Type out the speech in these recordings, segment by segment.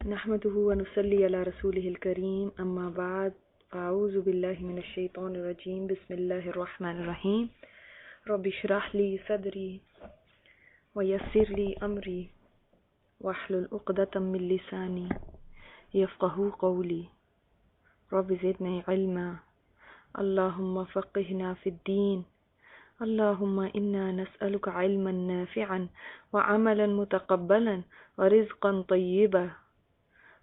نحمده ونصلي على رسوله الكريم اما بعد اعوذ بالله من الشيطان الرجيم بسم الله الرحمن الرحيم رب اشرح لي صدري ويسر لي امري واحلل عقدة من لساني يفقهوا قولي رب زدني علما اللهم فقهنا في الدين اللهم إنا نسألك علما نافعا وعملا متقبلا ورزقا طيبا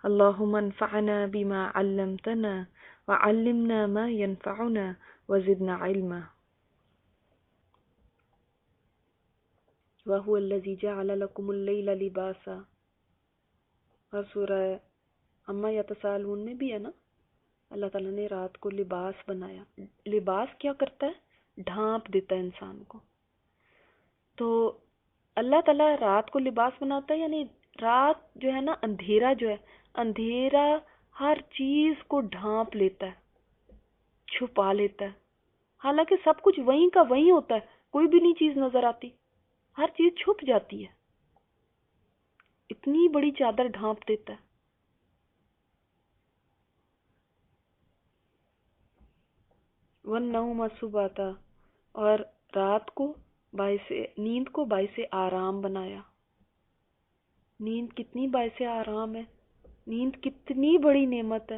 اللهم انفعنا بما علمتنا وعلمنا ما ينفعنا وزدنا علما وهو الذي جعل لكم الليل لباسا. اور سورہ اما یتساءلون میں بھی ہے نا، اللہ تعالیٰ نے رات کو لباس بنایا. لباس کیا کرتا ہے؟ ڈھانپ دیتا ہے انسان کو. تو اللہ تعالیٰ رات کو لباس بناتا ہے، یعنی رات جو ہے نا، اندھیرا جو ہے، اندھیرا ہر چیز کو ڈھانپ لیتا ہے، چھپا لیتا ہے. حالانکہ سب کچھ وہیں کا وہیں ہوتا ہے، کوئی بھی نہیں چیز نظر آتی، ہر چیز چھپ جاتی ہے. اتنی بڑی چادر ڈھانپ دیتا ہے. وَالنَّوْمَ سُبَاتًا، اور رات کو نیند کو باعث آرام بنایا. نیند کتنی باعث آرام ہے، نیند کتنی بڑی نعمت ہے.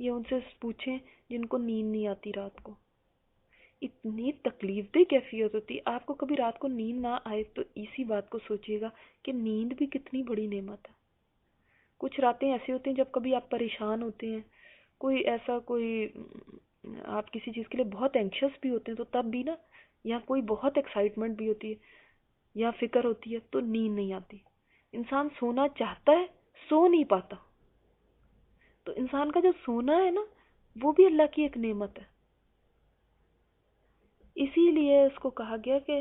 یہ ان سے پوچھیں جن کو نیند نہیں آتی رات کو. اتنی تکلیف دہ کیفیت ہوتی ہے. آپ کو کبھی رات کو نیند نہ آئے تو اسی بات کو سوچیے گا کہ نیند بھی کتنی بڑی نعمت ہے. کچھ راتیں ایسی ہوتی ہیں جب کبھی آپ پریشان ہوتے ہیں، کوئی آپ کسی چیز کے لیے بہت اینکشس بھی ہوتے ہیں، تو تب بھی نا، یا کوئی بہت ایکسائٹمنٹ بھی ہوتی ہے یا فکر ہوتی ہے تو نیند نہیں آتی. انسان سونا چاہتا ہے، سو نہیں پاتا. تو انسان کا جو سونا ہے نا، وہ بھی اللہ کی ایک نعمت ہے. اسی لیے اس کو کہا گیا کہ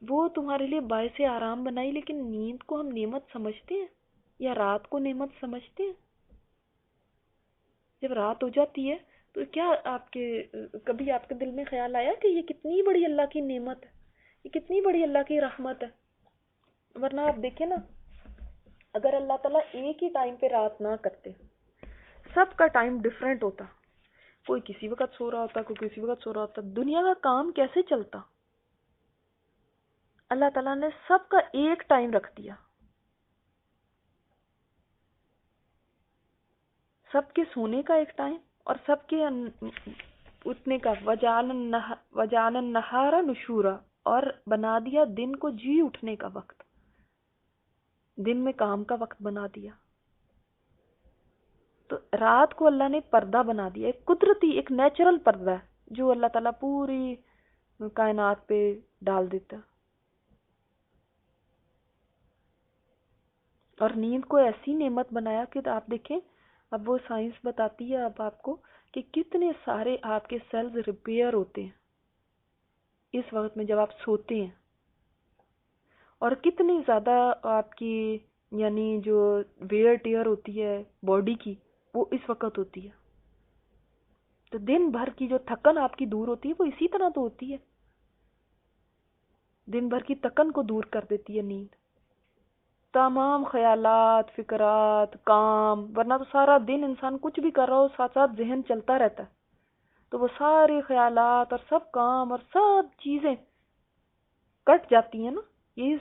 وہ تمہارے لیے باعث آرام بنائی. لیکن نیند کو ہم نعمت سمجھتے ہیں یا رات کو نعمت سمجھتے ہیں؟ جب رات ہو جاتی ہے تو کیا کبھی آپ کے دل میں خیال آیا کہ یہ کتنی بڑی اللہ کی نعمت ہے، یہ کتنی بڑی اللہ کی رحمت ہے؟ ورنہ آپ دیکھیں نا، اگر اللہ تعالیٰ ایک ہی ٹائم پہ رات نہ کرتے، سب کا ٹائم ڈیفرنٹ ہوتا، کوئی کسی وقت سو رہا ہوتا، کوئی کسی وقت سو رہا ہوتا، دنیا کا کام کیسے چلتا؟ اللہ تعالیٰ نے سب کا ایک ٹائم رکھ دیا، سب کے سونے کا ایک ٹائم اور سب کے اٹھنے کا. وَجَعَلَ النَّهَارَ نُشُورًا، اور بنا دیا دن کو جی اٹھنے کا وقت، دن میں کام کا وقت بنا دیا. تو رات کو اللہ نے پردہ بنا دیا، ایک قدرتی، ایک نیچرل پردہ ہے جو اللہ تعالیٰ پوری کائنات پہ ڈال دیتا. اور نیند کو ایسی نعمت بنایا کہ آپ دیکھیں، اب وہ سائنس بتاتی ہے اب آپ کو کہ کتنے سارے آپ کے سیلز ریپیئر ہوتے ہیں اس وقت میں جب آپ سوتے ہیں، اور کتنی زیادہ آپ کی یعنی جو ویئر ٹیئر ہوتی ہے باڈی کی، وہ اس وقت ہوتی ہے. تو دن بھر کی جو تھکن آپ کی دور ہوتی ہے، وہ اسی طرح تو ہوتی ہے. دن بھر کی تھکن کو دور کر دیتی ہے نیند. تمام خیالات، فکرات، کام، ورنہ تو سارا دن انسان کچھ بھی کر رہا ہو، ساتھ ساتھ ذہن چلتا رہتا ہے. تو وہ سارے خیالات اور سب کام اور سب چیزیں کٹ جاتی ہیں نا. یہی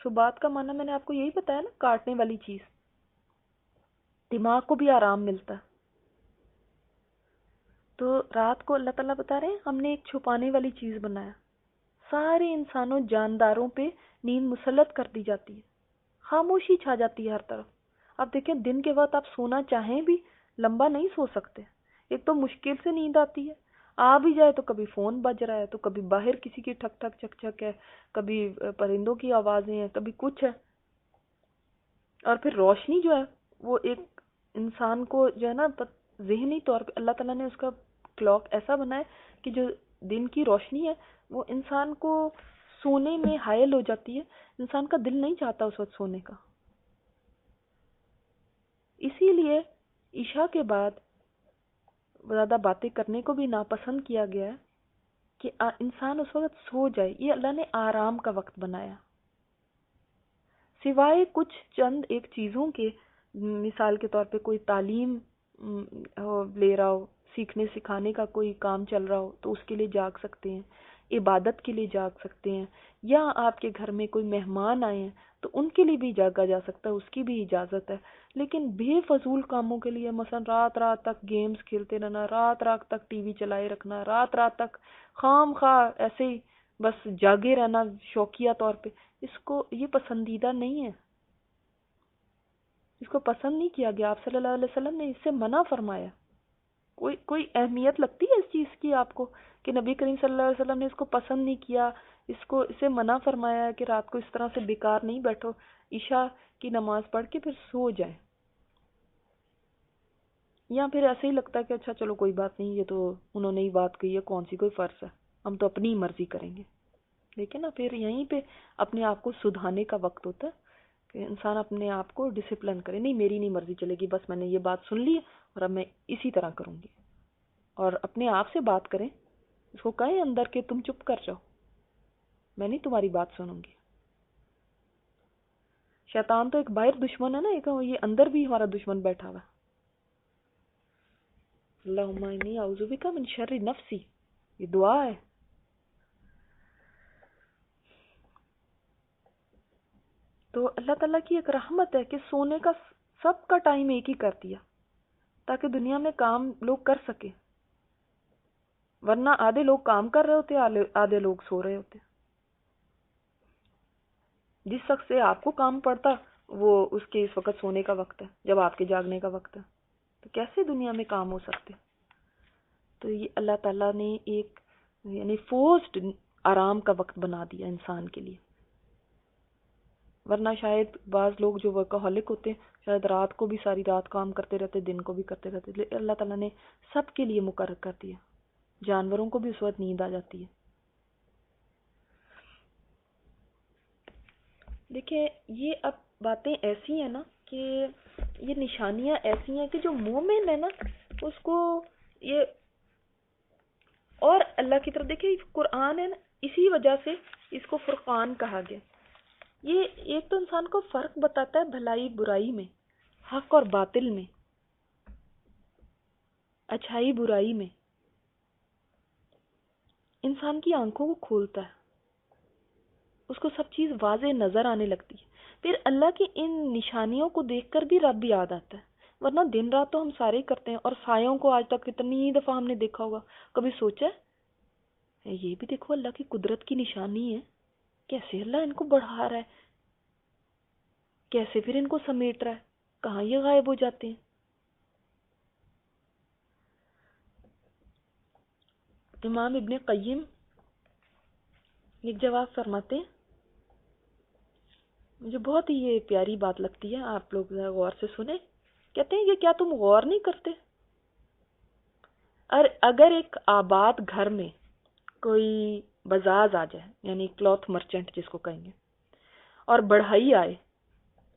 صبات کا معنی میں نے آپ کو یہی بتایا نا، کاٹنے والی چیز. دماغ کو بھی آرام ملتا ہے. تو رات کو اللہ تعالیٰ بتا رہے ہیں ہم نے ایک چھپانے والی چیز بنایا. سارے انسانوں، جانداروں پہ نیند مسلط کر دی جاتی ہے، خاموشی چھا جاتی ہے ہر طرف. اب دیکھیں دن کے وقت آپ سونا چاہیں بھی لمبا نہیں سو سکتے. ایک تو مشکل سے نیند آتی ہے، آ بھی جائے تو کبھی فون بج رہا ہے، تو کبھی باہر کسی کی ٹھک ٹھک چک چک ہے، کبھی پرندوں کی آوازیں ہیں، کبھی کچھ ہے. اور پھر روشنی جو ہے وہ ایک انسان کو جو ہے نا ذہنی طور پہ اللہ تعالیٰ نے اس کا کلاک ایسا بنایا کہ جو دن کی روشنی ہے وہ انسان کو سونے میں حائل ہو جاتی ہے. انسان کا دل نہیں چاہتا اس وقت سونے کا. اسی لیے عشاء کے بعد زیادہ باتیں کرنے کو بھی ناپسند کیا گیا ہے کہ انسان اس وقت سو جائے. یہ اللہ نے آرام کا وقت بنایا. سوائے کچھ چند ایک چیزوں کے مثال کے طور پہ کوئی تعلیم لے رہا ہو، سیکھنے سکھانے کا کوئی کام چل رہا ہو تو اس کے لیے جاگ سکتے ہیں، عبادت کے لیے جاگ سکتے ہیں، یا آپ کے گھر میں کوئی مہمان آئے ہیں تو ان کے لیے بھی جاگا جا سکتا ہے، اس کی بھی اجازت ہے۔ لیکن بے فضول کاموں کے لیے مثلا رات رات تک گیمز کھیلتے رہنا، رات رات تک ٹی وی چلائے رکھنا، رات رات تک خام خواہ ایسے ہی بس جاگے رہنا شوقیہ طور پہ، اس کو یہ پسندیدہ نہیں ہے، اس کو پسند نہیں کیا گیا۔ آپ صلی اللہ علیہ وسلم نے اس سے منع فرمایا۔ کوئی اہمیت لگتی ہے اس چیز کی آپ کو کہ نبی کریم صلی اللہ علیہ وسلم نے اس کو پسند نہیں کیا، اسے منع فرمایا ہے کہ رات کو اس طرح سے بیکار نہیں بیٹھو، عشاء کی نماز پڑھ کے پھر سو جائیں، یا پھر ایسے ہی لگتا ہے کہ اچھا چلو کوئی بات نہیں، یہ تو انہوں نے ہی بات کہی ہے، کون سی کوئی فرض ہے، ہم تو اپنی ہی مرضی کریں گے۔ لیکن نا پھر یہیں پہ اپنے آپ کو سدھارنے کا وقت ہوتا ہے کہ انسان اپنے آپ کو ڈسپلن کرے، نہیں میری نہیں مرضی چلے گی، بس میں نے یہ بات سن لی اور اب میں اسی طرح کروں گی، اور اپنے آپ سے بات کریں، اس کو کہیں اندر کہ تم چپ کر جاؤ، میں نہیں تمہاری بات سنوں گی۔ شیطان تو ایک باہر دشمن ہے نا، ایک یہ اندر بھی ہمارا دشمن بیٹھا ہوا ہے۔ اللہم انی اعوذ بک من شر نفسی، یہ دعا ہے۔ تو اللہ تعالیٰ کی ایک رحمت ہے کہ سونے کا سب کا ٹائم ایک ہی کر دیا تاکہ دنیا میں کام لوگ کر سکے، ورنہ آدھے لوگ کام کر رہے ہوتے، آدھے لوگ سو رہے ہوتے۔ جس شخص سے آپ کو کام پڑتا وہ اس کے اس وقت سونے کا وقت ہے جب آپ کے جاگنے کا وقت ہے، تو کیسے دنیا میں کام ہو سکتے؟ تو یہ اللہ تعالیٰ نے ایک یعنی فورسڈ آرام کا وقت بنا دیا انسان کے لیے، ورنہ شاید بعض لوگ جو ورکہولک ہوتے ہیں شاید رات کو بھی ساری رات کام کرتے رہتے، دن کو بھی کرتے رہتے، اللہ تعالیٰ نے سب کے لیے مقرر کر دیا۔ جانوروں کو بھی اس وقت نیند آ جاتی ہے۔ دیکھیں یہ اب باتیں ایسی ہیں نا کہ یہ نشانیاں ایسی ہیں کہ جو مومن ہے نا اس کو یہ، اور اللہ کی طرف دیکھیں قرآن ہے نا، اسی وجہ سے اس کو فرقان کہا گیا۔ یہ ایک تو انسان کو فرق بتاتا ہے بھلائی برائی میں، حق اور باطل میں، اچھائی برائی میں، انسان کی آنکھوں کو کھولتا ہے، اس کو سب چیز واضح نظر آنے لگتی ہے۔ پھر اللہ کی ان نشانیوں کو دیکھ کر بھی رب یاد آتا ہے، ورنہ دن رات تو ہم سارے ہی کرتے ہیں، اور سایوں کو آج تک کتنی دفعہ ہم نے دیکھا ہوگا، کبھی سوچا ہے یہ بھی دیکھو اللہ کی قدرت کی نشانی ہے، کیسے اللہ ان کو بڑھا رہا ہے، کیسے پھر ان کو سمیٹ رہا ہے، کہاں یہ غائب ہو جاتے ہیں۔ امام ابن قیم ایک جواب فرماتے ہیں، مجھے بہت ہی یہ پیاری بات لگتی ہے، آپ لوگ غور سے سنیں۔ کہتے ہیں کہ کیا تم غور نہیں کرتے؟ اگر ایک آباد گھر میں کوئی بزاز آ جائے، یعنی کلوتھ مرچنٹ جس کو کہیں گے، اور بڑھئی آئے،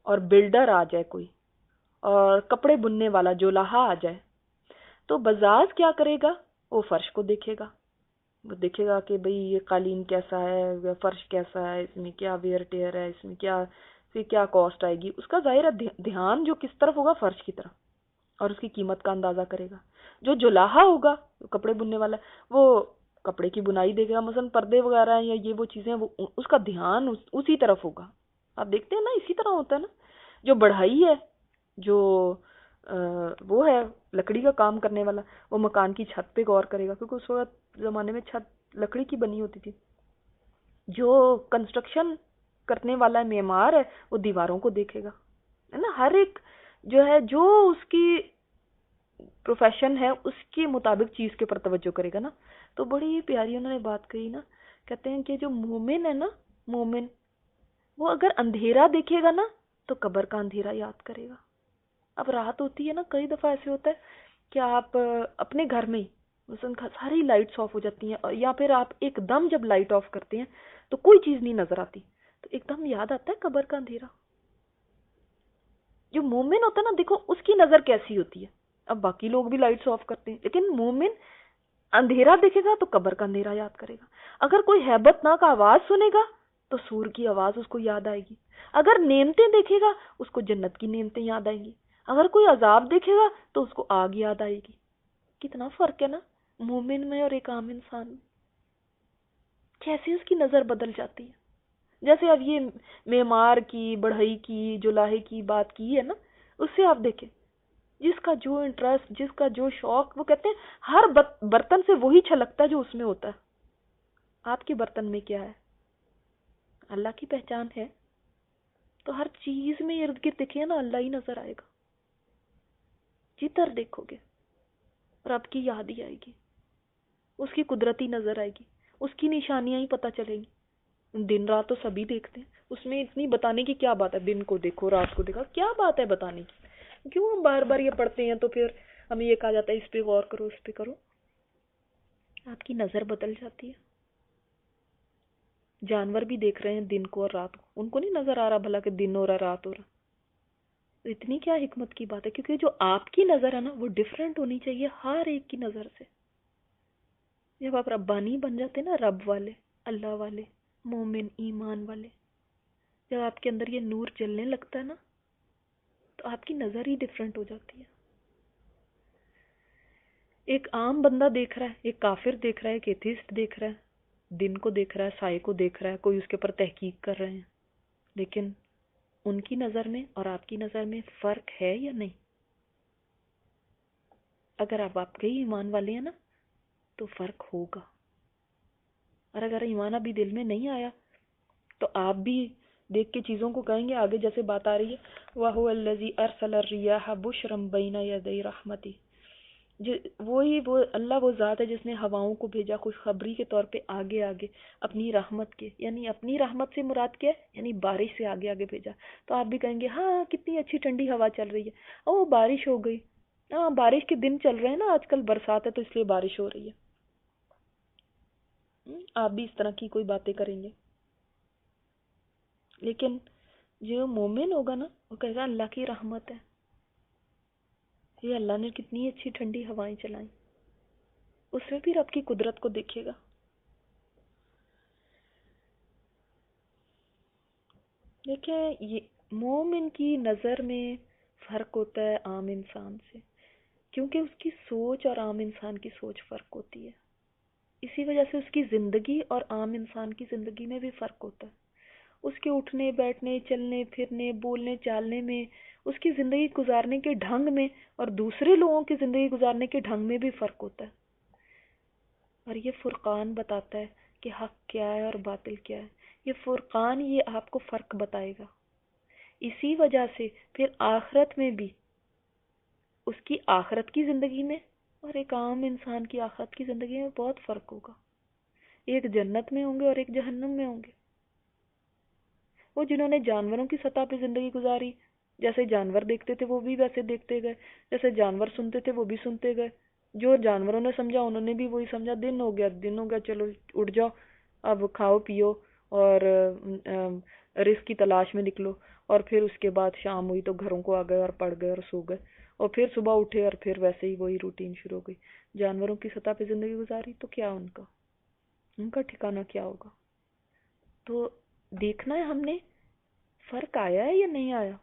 اور بلڈر آ جائے کوئی، اور کپڑے بننے والا جولاہا آ جائے، تو بزاز کیا کرے گا؟ وہ فرش کو دیکھے گا، وہ دیکھے گا کہ بھئی یہ قالین کیسا ہے، فرش کیسا ہے، اس میں کیا ویئر ٹیئر ہے، اس میں کیا کاسٹ آئے گی، اس کا ظاہر ہے دھیان جو کس طرف ہوگا؟ فرش کی طرف، اور اس کی قیمت کا اندازہ کرے گا۔ جو جولاہا ہوگا، کپڑے بننے والا، وہ کپڑے کی بنائی دیکھے گا، مثلا پردے وغیرہ ہیں یا یہ وہ چیزیں، وہ اس کا دھیان اسی طرف ہوگا۔ آپ دیکھتے ہیں نا اسی طرح ہوتا ہے نا۔ جو بڑھائی ہے، جو وہ ہے لکڑی کا کام کرنے والا، وہ مکان کی چھت پہ غور کرے گا، کیونکہ اس وقت زمانے میں چھت لکڑی کی بنی ہوتی تھی۔ جو کنسٹرکشن کرنے والا معمار ہے وہ دیواروں کو دیکھے گا، ہے نا۔ ہر ایک جو ہے جو اس کی پروفیشن ہے اس کے مطابق چیز کے پر توجہ کرے گا نا۔ تو بڑی پیاری انہوں نے بات کہی نا، کہتے ہیں کہ جو مومن ہے نا، مومن وہ اگر اندھیرا دیکھے گا نا تو قبر کا اندھیرا یاد کرے گا۔ اب رات ہوتی ہے نا، کئی دفعہ ایسے ہوتا ہے کہ آپ اپنے گھر میں مثلا ساری لائٹس آف ہو جاتی ہیں، یا پھر آپ ایک دم جب لائٹ آف کرتے ہیں تو کوئی چیز نہیں نظر آتی، تو ایک دم یاد آتا ہے قبر کا اندھیرا۔ جو مومن ہوتا ہے نا، دیکھو اس کی نظر کیسی ہوتی ہے۔ اب باقی لوگ بھی لائٹس آف کرتے ہیں، لیکن مومن اندھیرا دیکھے گا تو قبر کا اندھیرا یاد کرے گا۔ اگر کوئی ہیبت ناک آواز سنے گا تو سور کی آواز اس کو یاد آئے گی۔ اگر نعمتیں دیکھے گا اس کو جنت کی نعمتیں یاد آئیں گی۔ اگر کوئی عذاب دیکھے گا تو اس کو آگ یاد آئے گی. کتنا فرق ہے نا مومن میں اور ایک عام انسان میں. کیسے اس کی نظر بدل جاتی ہے. جیسے اب یہ معمار کی بڑھئی کی جو لاہے کی بات کی ہے نا، اس سے آپ دیکھیں جس کا جو انٹرسٹ، جس کا جو شوق، وہ کہتے ہیں ہر برتن سے وہی چھلکتا ہے جو اس میں ہوتا ہے. آپ کے برتن میں کیا ہے؟ اللہ کی پہچان ہے تو ہر چیز میں ارد گرد دیکھیں نا اللہ ہی نظر آئے گا. جدھر دیکھو گے رب کی یاد ہی آئے گی، اس کی قدرتی نظر آئے گی، اس کی نشانیاں ہی پتہ چلیں گی. دن رات تو سبھی دیکھتے ہیں، اس میں اتنی بتانے کی کیا بات ہے؟ دن کو دیکھو رات کو دیکھو، کیا بات ہے بتانے کی؟ کیوں ہم بار بار یہ پڑھتے ہیں تو پھر ہمیں یہ کہا جاتا ہے اس پہ غور کرو، اس پہ کرو. آپ کی نظر بدل جاتی ہے. جانور بھی دیکھ رہے ہیں دن کو اور رات کو، ان کو نہیں نظر آ رہا بھلا کہ دن ہو رہا رات ہو رہا. اتنی کیا حکمت کی بات ہے، کیونکہ جو آپ کی نظر ہے نا وہ ڈیفرنٹ ہونی چاہیے ہر ایک کی نظر سے. جب آپ ربانی بن جاتے نا، رب والے، اللہ والے، مومن، ایمان والے، جب آپ کے اندر یہ نور جلنے لگتا ہے نا تو آپ کی نظر ہی ڈیفرنٹ ہو جاتی ہے. ایک عام بندہ دیکھ رہا ہے، ایک کافر دیکھ رہا ہے، ایک ایتھیسٹ دیکھ رہا ہے، دن کو دیکھ رہا ہے، سائے کو دیکھ رہا ہے، کوئی اس کے اوپر تحقیق کر رہے ہیں، لیکن ان کی نظر میں اور آپ کی نظر میں فرق ہے یا نہیں؟ اگر آپ واقعی ایمان والے ہیں نا تو فرق ہوگا، اور اگر ایمان ابھی دل میں نہیں آیا تو آپ بھی دیکھ کے چیزوں کو کہیں گے. آگے جیسے بات آ رہی ہے وَهُوَ الَّذِي أَرْسَلَ الرِّيَاحَ بُشْرًا بَيْنَ يَدَيْ رَحْمَتِهِ. وہ اللہ وہ ذات ہے جس نے ہواؤں کو بھیجا خوشخبری کے طور پہ آگے آگے اپنی رحمت کے، یعنی اپنی رحمت سے مراد کیا ہے؟ یعنی بارش سے آگے آگے بھیجا. تو آپ بھی کہیں گے ہاں کتنی اچھی ٹھنڈی ہوا چل رہی ہے، او بارش ہو گئی. ہاں بارش کے دن چل رہے ہیں نا، آج کل برسات ہے تو اس لیے بارش ہو رہی ہے. آپ بھی اس طرح کی کوئی باتیں کریں گے. لیکن جو مومن ہوگا نا وہ کہے گا اللہ کی رحمت ہے، یہ اللہ نے کتنی اچھی ٹھنڈی ہوائیں چلائیں. اس میں بھی رب کی قدرت کو دیکھے گا. دیکھیں یہ مومن کی نظر میں فرق ہوتا ہے عام انسان سے، کیونکہ اس کی سوچ اور عام انسان کی سوچ فرق ہوتی ہے. اسی وجہ سے اس کی زندگی اور عام انسان کی زندگی میں بھی فرق ہوتا ہے. اس کے اٹھنے بیٹھنے، چلنے پھرنے، بولنے چالنے میں، اس کی زندگی گزارنے کے ڈھنگ میں اور دوسرے لوگوں کی زندگی گزارنے کے ڈھنگ میں بھی فرق ہوتا ہے. اور یہ فرقان بتاتا ہے کہ حق کیا ہے اور باطل کیا ہے. یہ فرقان یہ آپ کو فرق بتائے گا. اسی وجہ سے پھر آخرت میں بھی اس کی آخرت کی زندگی میں اور ایک عام انسان کی آخرت کی زندگی میں بہت فرق ہوگا. ایک جنت میں ہوں گے اور ایک جہنم میں ہوں گے. وہ جنہوں نے جانوروں کی سطح پہ زندگی گزاری، جیسے جانور دیکھتے تھے وہ بھی ویسے دیکھتے گئے، جیسے جانور سنتے تھے وہ بھی سنتے گئے. جو جانوروں نے سمجھا انہوں نے بھی وہی سمجھا. دن ہو گیا چلو اٹھ جاؤ، اب کھاؤ پیو اور رزق کی تلاش میں نکلو. اور پھر اس کے بعد شام ہوئی تو گھروں کو آ گئے اور پڑ گئے اور سو گئے، اور پھر صبح اٹھے اور پھر ویسے ہی وہی روٹین شروع ہو گئی. جانوروں کی سطح پہ زندگی گزاری تو کیا ان کا ٹھکانہ کیا ہوگا؟ تو دیکھنا ہے ہم نے فرق آیا ہے یا نہیں آیا؟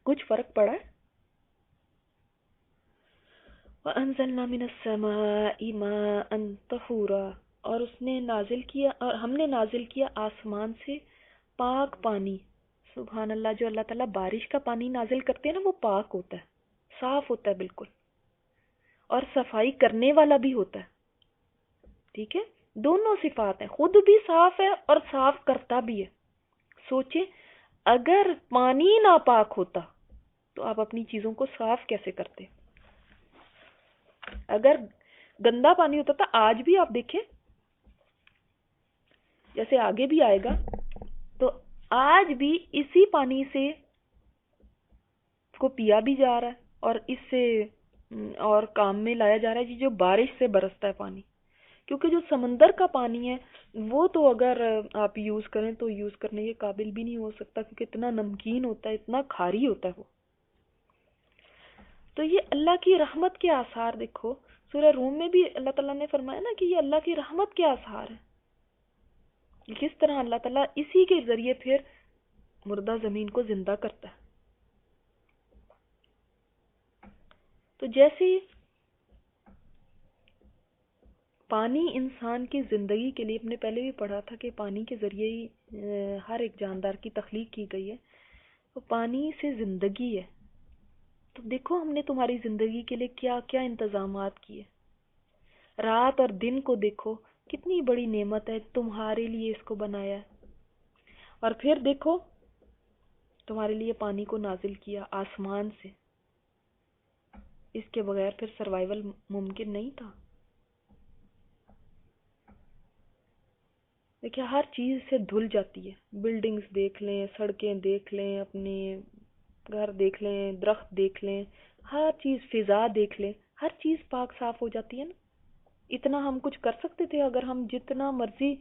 کچھ فرق پڑا ہے؟ وَأَنزَلْنَا مِنَ السَّمَاءِ مَاءً طَهُورًا، اور اس نے نازل کیا، اور ہم نے نازل کیا آسمان سے پاک پانی. سبحان اللہ، جو اللہ تعالیٰ بارش کا پانی نازل کرتے ہیں نا وہ پاک ہوتا ہے، صاف ہوتا ہے بالکل، اور صفائی کرنے والا بھی ہوتا ہے. ٹھیک ہے، دونوں صفات ہیں، خود بھی صاف ہے اور صاف کرتا بھی ہے. سوچیں اگر پانی ناپاک ہوتا تو آپ اپنی چیزوں کو صاف کیسے کرتے؟ اگر گندا پانی ہوتا تھا، آج بھی آپ دیکھیں جیسے آگے بھی آئے گا تو آج بھی اسی پانی سے کو پیا بھی جا رہا ہے اور اس سے اور کام میں لایا جا رہا ہے جو بارش سے برستا ہے پانی. کیونکہ جو سمندر کا پانی ہے وہ تو اگر آپ یوز کریں تو یوز کرنے کے قابل بھی نہیں ہو سکتا، کیونکہ اتنا نمکین ہوتا ہے، اتنا کھاری ہوتا ہے وہ. تو یہ اللہ کی رحمت کے آثار دیکھو، سورہ روم میں بھی اللہ تعالیٰ نے فرمایا نا کہ یہ اللہ کی رحمت کے آثار ہیں. کس طرح اللہ تعالیٰ اسی کے ذریعے پھر مردہ زمین کو زندہ کرتا ہے. تو جیسے پانی انسان کی زندگی کے لیے، ہم نے پہلے بھی پڑھا تھا کہ پانی کے ذریعے ہی ہر ایک جاندار کی تخلیق کی گئی ہے، تو پانی سے زندگی ہے. تو دیکھو ہم نے تمہاری زندگی کے لیے کیا کیا انتظامات کیے. رات اور دن کو دیکھو، کتنی بڑی نعمت ہے، تمہارے لیے اس کو بنایا ہے. اور پھر دیکھو تمہارے لیے پانی کو نازل کیا آسمان سے، اس کے بغیر پھر سروائیول ممکن نہیں تھا. دیکھیں ہر چیز سے دھل جاتی ہے، بلڈنگز دیکھ لیں، سڑکیں دیکھ لیں، اپنے گھر دیکھ لیں، درخت دیکھ لیں، ہر چیز، فضا دیکھ لیں، ہر چیز پاک صاف ہو جاتی ہے نا. اتنا ہم کچھ کر سکتے تھے اگر ہم جتنا مرضی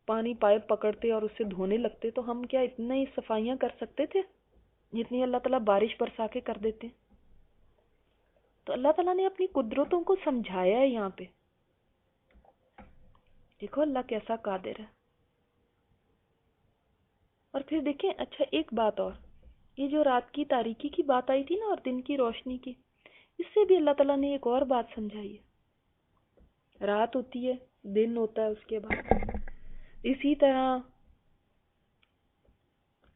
پانی پائپ پکڑتے اور اس سے دھونے لگتے تو ہم کیا اتنا ہی صفائیاں کر سکتے تھے جتنی اللہ تعالیٰ بارش برسا کے کر دیتے. تو اللہ تعالیٰ نے اپنی قدرتوں کو سمجھایا ہے یہاں پہ. دیکھو اللہ کیسا قادر ہے. اور پھر دیکھیں اچھا ایک بات اور، یہ جو رات کی تاریکی کی بات آئی تھی نا اور دن کی روشنی کی، اس سے بھی اللہ تعالیٰ نے ایک اور بات سمجھائی ہے. رات ہوتی ہے، دن ہوتا ہے اس کے بعد. اسی طرح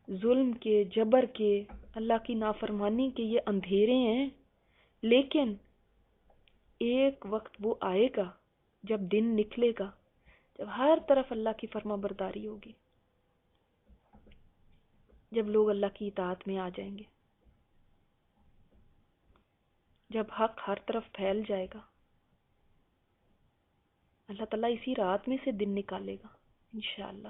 ظلم کے، جبر کے، اللہ کی نافرمانی کے یہ اندھیرے ہیں، لیکن ایک وقت وہ آئے گا جب دن نکلے گا، جب ہر طرف اللہ کی فرما برداری ہوگی، جب لوگ اللہ کی اطاعت میں آ جائیں گے، جب حق ہر طرف پھیل جائے گا. اللہ تعالیٰ اسی رات میں سے دن نکالے گا انشاءاللہ.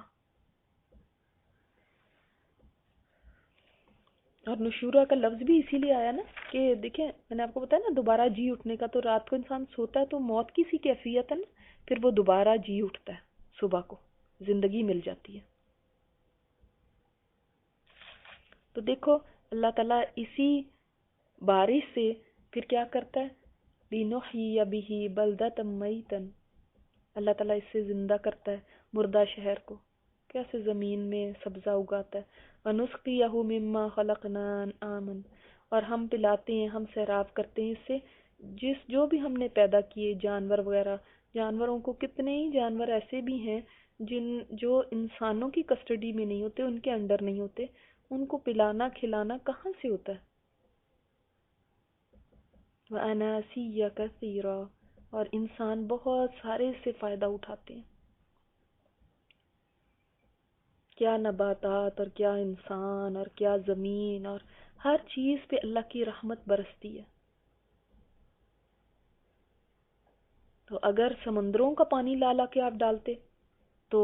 اور نشورہ کا لفظ بھی اسی لیے آیا نا کہ دیکھیں میں نے آپ کو بتایا نا دوبارہ جی اٹھنے کا، تو رات کو انسان سوتا ہے تو موت کی سی کیفیت ہے نا، پھر وہ دوبارہ جی اٹھتا ہے، صبح کو زندگی مل جاتی ہے. تو دیکھو اللہ تعالیٰ اسی بارش سے پھر کیا کرتا ہے، لِنُحْيِيَ بِهِ بَلْدَةً مَيْتًا، اللہ تعالیٰ اس سے زندہ کرتا ہے مردہ شہر کو، کیسے زمین میں سبزہ اگاتا ہے. وَنُسْقِيَهُ مِمَّا خَلَقْنَا أَنْعَامًا، اور ہم پلاتے ہیں، ہم سیراب کرتے ہیں اس سے جو بھی ہم نے پیدا کیے جانور وغیرہ. جانوروں کو کتنے ہی جانور ایسے بھی ہیں جو انسانوں کی کسٹڈی میں نہیں ہوتے، ان کے انڈر نہیں ہوتے، ان کو پلانا کھلانا کہاں سے ہوتا ہے. وَأَنَاسِيَّ كَثِيرًا، اور انسان بہت سارے اس سے فائدہ اٹھاتے ہیں. کیا نباتات اور کیا انسان اور کیا زمین، اور ہر چیز پہ اللہ کی رحمت برستی ہے. تو اگر سمندروں کا پانی لا لا کے آپ ڈالتے تو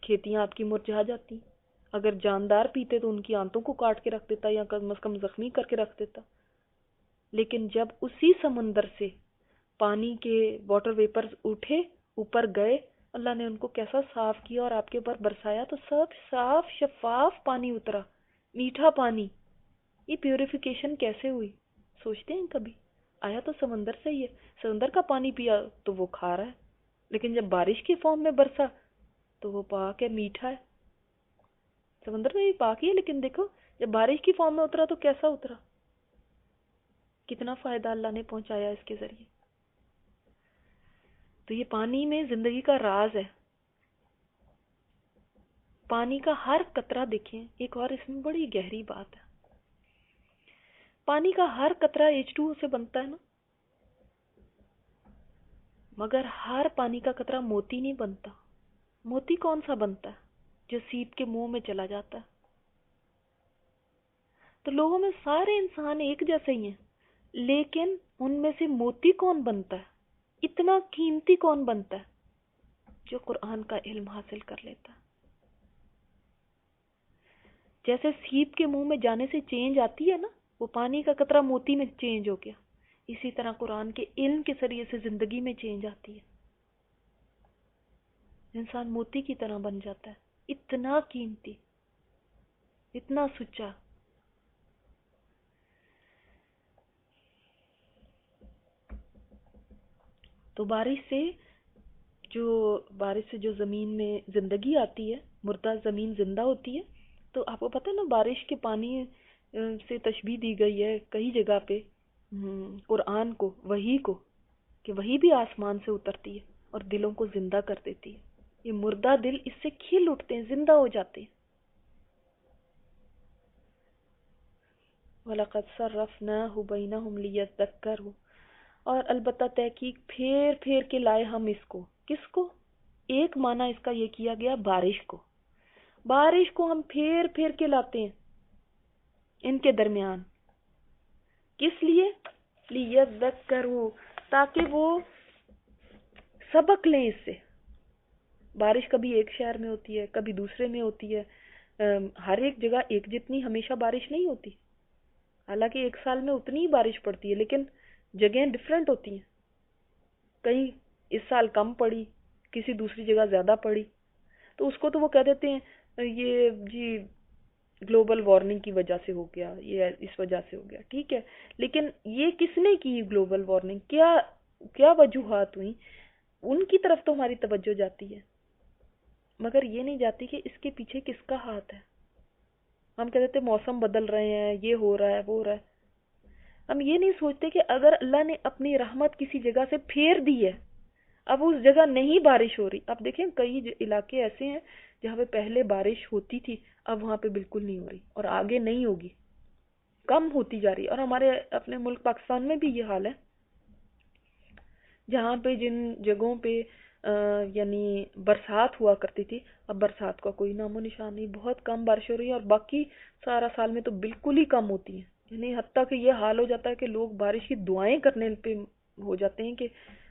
کھیتیاں آپ کی مرجھا جاتی. اگر جاندار پیتے تو ان کی آنتوں کو کاٹ کے رکھ دیتا یا کم از کم زخمی کر کے رکھ دیتا. لیکن جب اسی سمندر سے پانی کے واٹر ویپرز اٹھے، اوپر گئے، اللہ نے ان کو کیسا صاف کیا اور آپ کے اوپر برسایا تو سب صاف شفاف پانی اترا، میٹھا پانی. یہ پیوریفیکیشن کیسے ہوئی سوچتے ہیں کبھی؟ آیا تو سمندر سے ہی ہے. سمندر کا پانی پیا تو وہ کھا رہا ہے، لیکن جب بارش کی فارم میں برسا تو وہ پاک ہے، میٹھا ہے. سمندر میں بھی پاک ہی ہے، لیکن دیکھو جب بارش کی فارم میں اترا تو کیسا اترا. کتنا فائدہ اللہ نے پہنچایا اس کے ذریعے. تو یہ پانی میں زندگی کا راز ہے. پانی کا ہر قطرہ دیکھیں، ایک اور اس میں بڑی گہری بات ہے. پانی کا ہر قطرہ H2O سے بنتا ہے نا، مگر ہر پانی کا قطرہ موتی نہیں بنتا. موتی کون سا بنتا ہے؟ جو سیپ کے منہ میں چلا جاتا ہے. تو لوگوں میں سارے انسان ایک جیسے ہی ہیں، لیکن ان میں سے موتی کون بنتا ہے، اتنا قیمتی کون بنتا ہے؟ جو قرآن کا علم حاصل کر لیتا ہے. جیسے سیپ کے منہ میں جانے سے چینج آتی ہے نا، وہ پانی کا قطرہ موتی میں چینج ہو گیا، اسی طرح قرآن کے علم کے ذریعے سے زندگی میں چینج آتی ہے. انسان موتی کی طرح بن جاتا ہے، اتنا قیمتی، اتنا سچا. تو بارش سے جو زمین میں زندگی آتی ہے، مردہ زمین زندہ ہوتی ہے. تو آپ کو پتہ ہے نا بارش کے پانی سے تشبیہ دی گئی ہے کئی جگہ پہ قرآن کو، وحی کو، کہ وحی بھی آسمان سے اترتی ہے اور دلوں کو زندہ کر دیتی ہے. یہ مردہ دل اس سے کھل اٹھتے ہیں، زندہ ہو جاتے ہیں. وَلَقَدْ صَرَّفْنَاهُ بَيْنَهُمْ لِيَذَّكَّرُوا، اور البتہ تحقیق پھیر پھیر کے لائے ہم اس کو. کس کو؟ ایک معنی اس کا یہ کیا گیا بارش کو. بارش کو ہم پھیر پھیر کے لاتے ہیں ان کے درمیان. کس لیے؟ لِيَذَّكَّرُوا، تاکہ وہ سبق لیں اس سے. بارش کبھی ایک شہر میں ہوتی ہے، کبھی دوسرے میں ہوتی ہے. ہر ایک جگہ ایک جتنی ہمیشہ بارش نہیں ہوتی. حالانکہ ایک سال میں اتنی ہی بارش پڑتی ہے، لیکن جگہیں ڈیفرنٹ ہوتی ہیں. کہیں اس سال کم پڑی، کسی دوسری جگہ زیادہ پڑی. تو اس کو تو وہ کہہ دیتے ہیں یہ جی گلوبل وارمنگ کی وجہ سے ہو گیا، یہ اس وجہ سے ہو گیا. ٹھیک ہے، لیکن یہ کس نے کی گلوبل وارمنگ؟ کیا وجوہات ہوئی؟ ان کی طرف تو ہماری توجہ جاتی ہے، مگر یہ نہیں جاتی کہ اس کے پیچھے کس کا ہاتھ ہے. ہم کہہ دیتے موسم بدل رہے ہیں، یہ ہو رہا ہے، وہ ہو رہا ہے. ہم یہ نہیں سوچتے کہ اگر اللہ نے اپنی رحمت کسی جگہ سے پھیر دی ہے، اب اس جگہ نہیں بارش ہو رہی. اب دیکھیں کئی علاقے ایسے ہیں جہاں پہ پہلے بارش ہوتی تھی، اب وہاں پہ بالکل نہیں ہو رہی اور آگے نہیں ہوگی، کم ہوتی جا رہی. اور ہمارے اپنے ملک پاکستان میں بھی یہ حال ہے، جہاں پہ جن جگہوں پہ یعنی برسات ہوا کرتی تھی، اب برسات کا کوئی نام و نشان نہیں. بہت کم بارش ہو رہی ہے، اور باقی سارا سال میں تو بالکل ہی کم ہوتی ہے. یعنی حتیٰ کہ یہ حال ہو جاتا ہے کہ لوگ بارش کی دعائیں کرنے پہ ہو جاتے ہیں کہ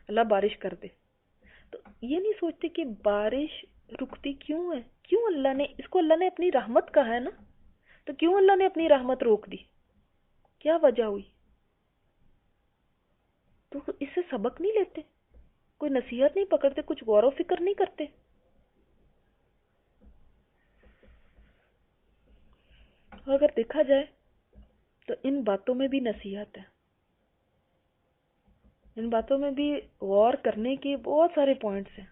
اللہ بارش کر دے. تو یہ نہیں سوچتے کہ بارش رکتی کیوں ہے؟ کیوں اللہ نے اس کو، اللہ نے اپنی رحمت کہا ہے نا، تو کیوں اللہ نے اپنی رحمت روک دی؟ کیا وجہ ہوئی؟ تو اس سے سبق نہیں لیتے، کوئی نصیحت نہیں پکڑتے، کچھ غور و فکر نہیں کرتے. اگر دیکھا جائے تو ان باتوں میں بھی نصیحت ہے، ان باتوں میں بھی غور کرنے کے بہت سارے پوائنٹس ہیں.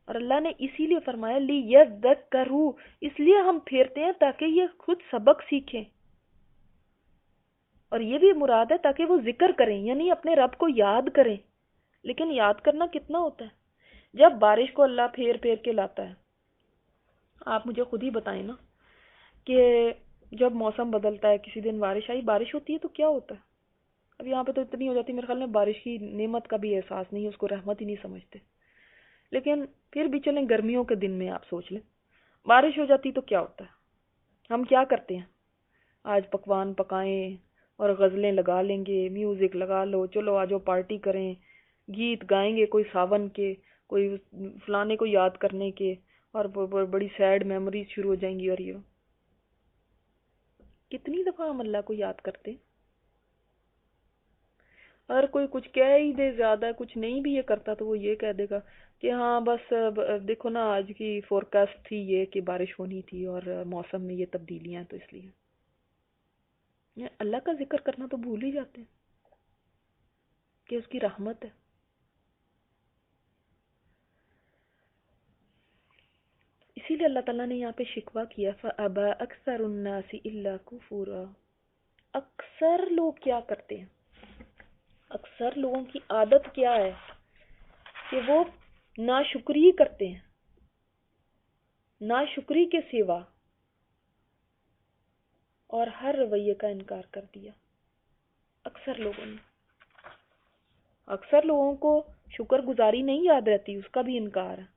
اور اللہ نے اسی لیے فرمایا لِيَذَّكَّرُوا، اس لیے ہم پھیرتے ہیں تاکہ یہ خود سبق سیکھیں. اور یہ بھی مراد ہے تاکہ وہ ذکر کریں، یعنی اپنے رب کو یاد کریں. لیکن یاد کرنا کتنا ہوتا ہے؟ جب بارش کو اللہ پھیر پھیر کے لاتا ہے، آپ مجھے خود ہی بتائیں نا کہ جب موسم بدلتا ہے، کسی دن بارش آئی، بارش ہوتی ہے تو کیا ہوتا ہے؟ اب یہاں پہ تو اتنی ہو جاتی ہے، میرے خیال میں بارش کی نعمت کا بھی احساس نہیں، اس کو رحمت ہی نہیں سمجھتے. لیکن پھر بھی چلیں، گرمیوں کے دن میں آپ سوچ لیں، بارش ہو جاتی تو کیا ہوتا ہے؟ ہم کیا کرتے ہیں؟ آج پکوان پکائیں اور غزلیں لگا لیں گے، میوزک لگا لو، چلو آجو پارٹی کریں، گیت گائیں گے، کوئی ساون کے، کوئی فلانے کو یاد کرنے کے، اور بڑی سیڈ میموریز شروع ہو جائیں گی. اور یہ کتنی دفعہ ہم اللہ کو یاد کرتے ہیں؟ اگر کوئی کچھ کہہ ہی دے زیادہ، کچھ نہیں بھی یہ کرتا، تو وہ یہ کہہ دے گا کہ ہاں بس دیکھو نا آج کی فورکاسٹ تھی یہ کہ بارش ہونی تھی، اور موسم میں یہ تبدیلیاں ہیں تو اس لیے. اللہ کا ذکر کرنا تو بھول ہی جاتے ہیں کہ اس کی رحمت ہے. اسی لیے اللہ تعالیٰ نے یہاں پہ شکوہ کیا فَأَبَى أَكْثَرُ النَّاسِ إِلَّا كُفُورًا. اکثر لوگ کیا کرتے ہیں؟ اکثر لوگوں کی عادت کیا ہے کہ وہ ناشکری کرتے ہیں، ناشکری کے سوا اور ہر رویے کا انکار کر دیا. اکثر لوگوں نے، اکثر لوگوں کو شکر گزاری نہیں یاد رہتی، اس کا بھی انکار ہے،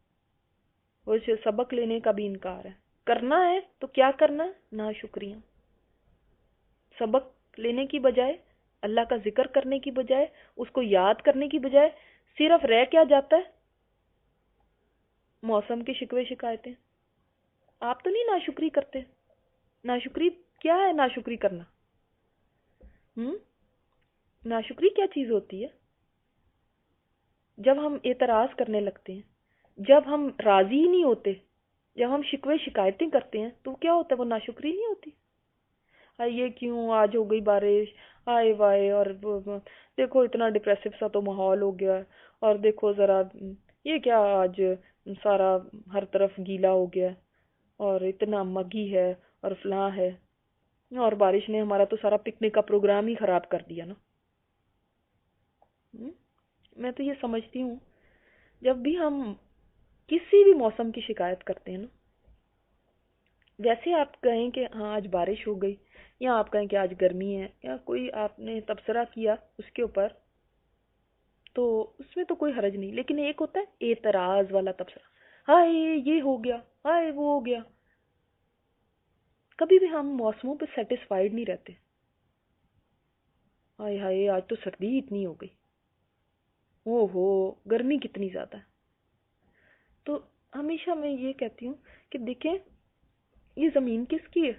وہ سبق لینے کا بھی انکار ہے. کرنا ہے تو کیا کرنا ہے؟ ناشکریاں. سبق لینے کی بجائے، اللہ کا ذکر کرنے کی بجائے، اس کو یاد کرنے کی بجائے صرف رہ کیا جاتا ہے؟ موسم کی شکوے شکایتیں. آپ تو نہیں ناشکری کرتے؟ ناشکری کیا ہے؟ ناشکری کرنا ناشکری کیا چیز ہوتی ہے؟ جب ہم اعتراض کرنے لگتے ہیں، جب ہم راضی ہی نہیں ہوتے، جب ہم شکوے شکایتیں کرتے ہیں، تو کیا ہوتا ہے؟ وہ ناشکری نہیں ہوتی. یہ کیوں آج ہو گئی بارش، آئے وائے، اور دیکھو اتنا ڈپریسو سا تو ماحول ہو گیا، اور دیکھو ذرا یہ کیا آج سارا ہر طرف گیلا ہو گیا، اور اتنا مگی ہے اور فلاں ہے. اور بارش نے ہمارا تو سارا پکنک کا پروگرام ہی خراب کر دیا نا۔ میں تو یہ سمجھتی ہوں جب بھی ہم کسی بھی موسم کی شکایت کرتے ہیں نا، ویسے آپ کہیں کہ ہاں آج بارش ہو گئی، یا آپ کہیں کہ آج گرمی ہے، یا کوئی آپ نے تبصرہ کیا اس کے اوپر، تو اس میں تو کوئی حرج نہیں، لیکن ایک ہوتا ہے اعتراض والا تبصرہ، ہائے یہ ہو گیا، ہائے وہ ہو گیا۔ کبھی بھی ہم موسموں پہ سیٹسفائیڈ نہیں رہتے، ہائے ہائے آج تو سردی اتنی ہو گئی، او ہو گرمی کتنی زیادہ ہے۔ تو ہمیشہ میں یہ کہتی ہوں کہ دیکھیں یہ زمین کس کی ہے؟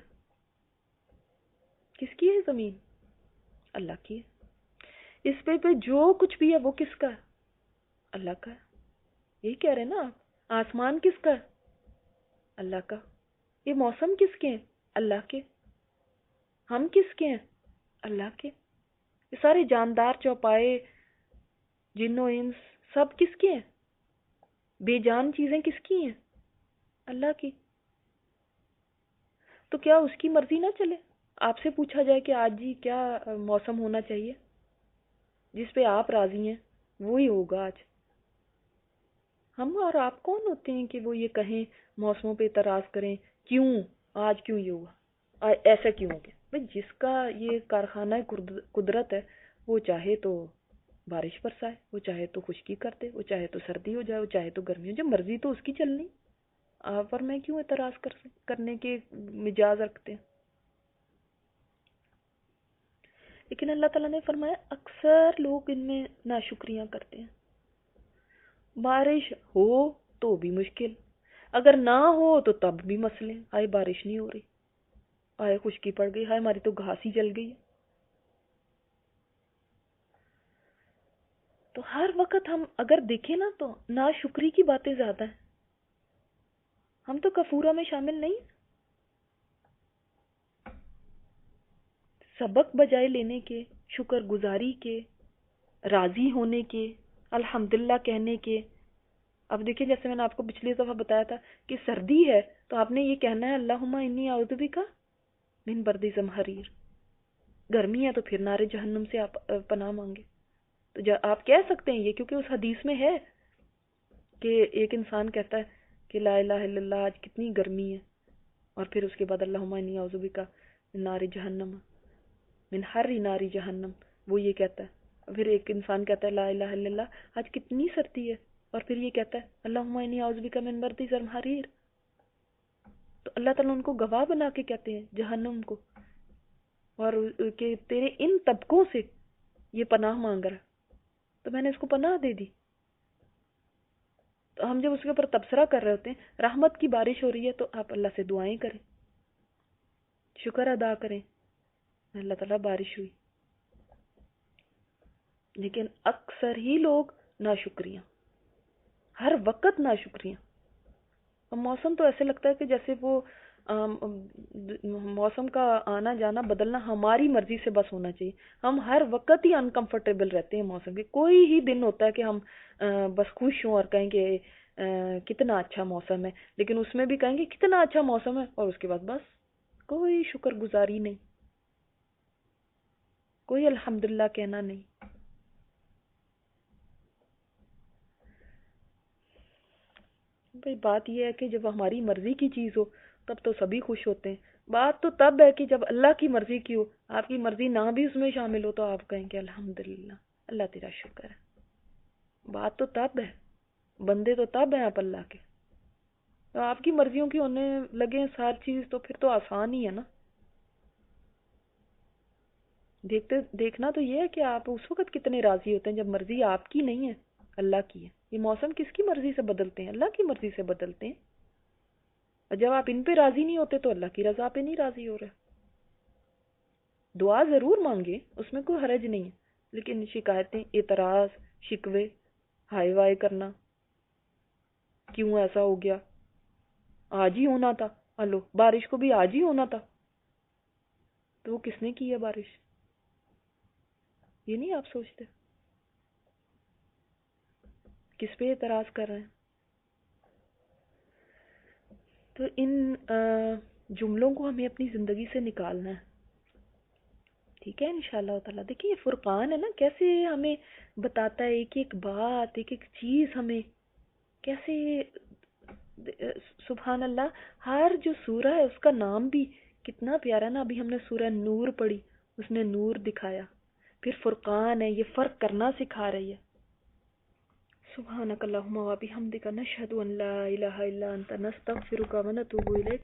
کس کی ہے زمین؟ اللہ کی ہے۔ اس پہ جو کچھ بھی ہے وہ کس کا ہے؟ اللہ کا ہے۔ یہی کہہ رہے ہیں نا آپ، آسمان کس کا ہے؟ اللہ کا۔ یہ موسم کس کے ہیں؟ اللہ کے۔ ہم کس کے ہیں؟ اللہ کے۔ یہ سارے جاندار چوپائے جن و انس سب کس کے ہیں؟ بے جان چیزیں کس کی ہیں؟ اللہ کی۔ تو کیا اس کی مرضی نہ چلے؟ آپ سے پوچھا جائے کہ آج جی کیا موسم ہونا چاہیے، جس پہ آپ راضی ہیں وہی ہوگا آج۔ ہم اور آپ کون ہوتے ہیں کہ وہ یہ کہیں، موسموں پہ اعتراض کریں، کیوں آج کیوں یہ ہوا، ایسا کیوں ہو گیا؟ بھئی جس کا یہ کارخانہ قدرت ہے، وہ چاہے تو بارش برسائے، وہ چاہے تو خشکی کر دے، وہ چاہے تو سردی ہو جائے، وہ چاہے تو گرمی ہو جائے، مرضی تو اس کی چلنی۔ آپ اور میں کیوں اعتراض کرنے کے مجاز رکھتے ہیں؟ لیکن اللہ تعالیٰ نے فرمایا اکثر لوگ ان میں ناشکریاں کرتے ہیں۔ بارش ہو تو بھی مشکل، اگر نہ ہو تو تب بھی مسئلے، آئے بارش نہیں ہو رہی، آئے خشکی پڑ گئی، ہائے ہماری تو گھاس ہی جل گئی ہے۔ تو ہر وقت ہم اگر دیکھیں نا تو ناشکری کی باتیں زیادہ ہیں، ہم تو کفورہ میں شامل نہیں۔ سبق بجائے لینے کے، شکر گزاری کے، راضی ہونے کے، الحمدللہ کہنے کے۔ اب دیکھیں جیسے میں نے آپ کو پچھلی دفعہ بتایا تھا کہ سردی ہے تو آپ نے یہ کہنا ہے اللہم انی اعوذ بک من برد زمہریر۔ گرمی ہے تو پھر نار جہنم سے آپ پناہ مانگے۔ تو آپ کہہ سکتے ہیں یہ، کیونکہ اس حدیث میں ہے کہ ایک انسان کہتا ہے کہ لا الہ الا اللہ آج کتنی گرمی ہے، اور پھر اس کے بعد اللہم انی اعوذ بک من نار جہنم، من حر نار جہنم، وہ یہ کہتا ہے۔ پھر ایک انسان کہتا ہے لا الہ الا اللہ آج کتنی سردی ہے، اور پھر یہ کہتا ہے اللہم انی اعوذ بک من برد زمہریر۔ تو اللہ تعالیٰ ان کو گواہ بنا کے کہتے ہیں جہنم کو، اور کہ تیرے ان طبقوں سے یہ پناہ مانگ رہا، تو میں نے اس کو پناہ دے دی۔ تو ہم جب اس کے اوپر تبصرہ کر رہے ہوتے ہیں، رحمت کی بارش ہو رہی ہے، تو آپ اللہ سے دعائیں کریں، شکر ادا کریں، اللہ تعالیٰ بارش ہوئی۔ لیکن اکثر ہی لوگ ناشکریاں، ہر وقت ناشکریاں۔ اور موسم تو ایسے لگتا ہے کہ جیسے وہ موسم کا آنا جانا بدلنا ہماری مرضی سے بس ہونا چاہیے۔ ہم ہر وقت ہی انکمفرٹیبل رہتے ہیں موسم کے۔ کوئی ہی دن ہوتا ہے کہ ہم بس خوش ہوں اور کہیں کہ کتنا اچھا موسم ہے، لیکن اس میں بھی کہیں گے کتنا اچھا موسم ہے، اور اس کے بعد بس کوئی شکر گزاری نہیں، کوئی الحمدللہ کہنا نہیں۔ بھئی بات یہ ہے کہ جب ہماری مرضی کی چیز ہو تب تو سبھی خوش ہوتے ہیں۔ بات تو تب ہے کہ جب اللہ کی مرضی کی ہو، آپ کی مرضی نہ بھی اس میں شامل ہو، تو آپ کہیں کہ الحمدللہ اللہ تیرا شکر ہے۔ بات تو تب ہے، بندے تو تب ہیں آپ اللہ کے۔ تو آپ کی مرضیوں کی ہونے لگے ساری چیز تو پھر تو آسان ہی ہے نا۔ دیکھنا تو یہ ہے کہ آپ اس وقت کتنے راضی ہوتے ہیں جب مرضی آپ کی نہیں ہے، اللہ کی ہے۔ یہ موسم کس کی مرضی سے بدلتے ہیں؟ اللہ کی مرضی سے بدلتے ہیں۔ اور جب آپ ان پہ راضی نہیں ہوتے تو اللہ کی رضا پہ نہیں راضی ہو رہے۔ دعا ضرور مانگے، اس میں کوئی حرج نہیں ہے، لیکن شکایتیں، اعتراض، شکوے، ہائے وائے کرنا، کیوں ایسا ہو گیا، آج ہی ہونا تھا، ہلو بارش کو بھی آج ہی ہونا تھا، تو وہ کس نے کی ہے بارش؟ یہ نہیں آپ سوچتے؟ کس پہ اعتراض کر رہے ہیں؟ تو ان جملوں کو ہمیں اپنی زندگی سے نکالنا ہے۔ ٹھیک ہے انشاءاللہ تعالیٰ. دیکھیے یہ فرقان ہے نا، کیسے ہمیں بتاتا ہے ایک ایک بات، ایک ایک چیز ہمیں کیسے. سبحان اللہ. ہر جو سورہ ہے اس کا نام بھی کتنا پیارا نا. ابھی ہم نے سورہ نور پڑھی، اس نے نور دکھایا. پھر فرقان ہے، یہ فرق کرنا سکھا رہی ہے. سبحانک اللہم و بحمدک، نشہد ان لا الہ الا انت، نستغفرک و نتوب الیک.